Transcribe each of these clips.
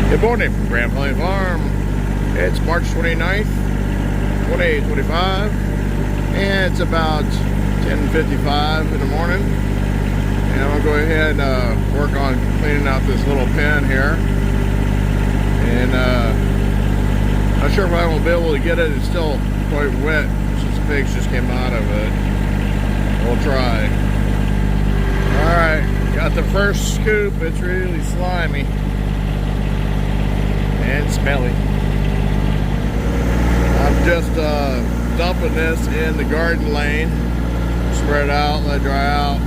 Good morning from Grand Plain Farm. It's March 29th, 2025, and it's about 10:55 in the morning. And I'm gonna go ahead and work on cleaning out this little pen here. And not sure if I will be able to get it. It's still quite wet since the pigs just came out of it. We'll try. All right, got the first scoop. It's really slimy and smelly. I'm just dumping this in the garden lane. Spread it out, let it dry out.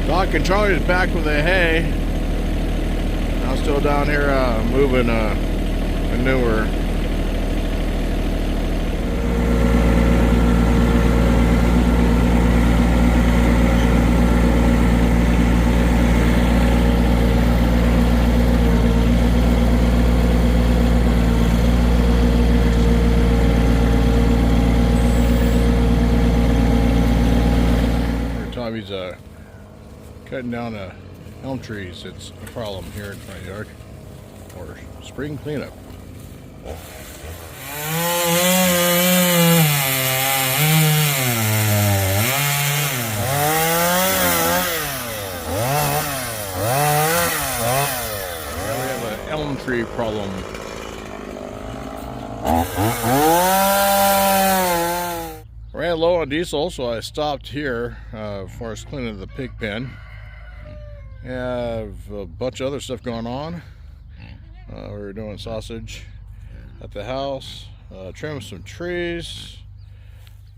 Doc and Charlie's back with the hay. I'm still down here moving manure. Every time he's cutting down elm trees, it's a problem here in my yard. Or spring cleanup. We have an elm tree problem. Ran low on diesel, so I stopped here for us cleaning the pig pen. Have a bunch of other stuff going on. We were doing sausage at the house, trimmed some trees,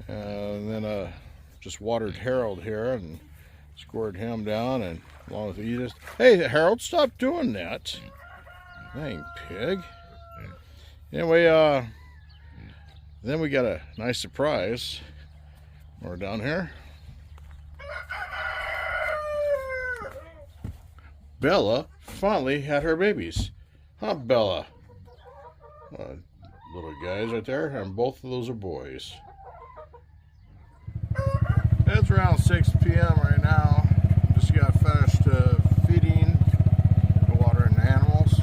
and then just watered Harold here and squirted him down, and along with Edith. Hey Harold, stop doing that. Dang pig. Anyway, then we got a nice surprise. We're down here. Bella finally had her babies. Huh, Bella? Little guys right there, and both of those are boys. It's around 6 p.m. right now. Just got finished feeding, watering the animals,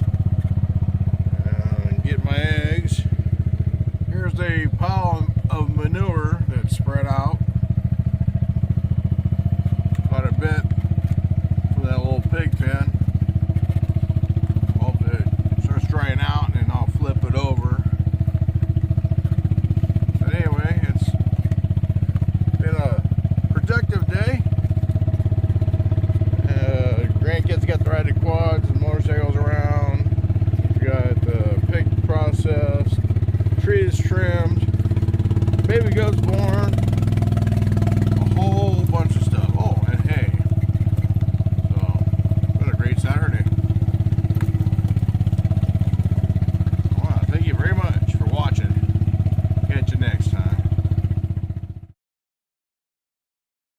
and getting my eggs. Here's a pile of manure that's spread out. Quite a bit for that little pig pen. Hope it starts drying out and then I'll flip it over. But anyway, it's been a productive day. Grandkids got to ride the quads and motorcycles around. We got the pig processed, trees trimmed, baby goats born.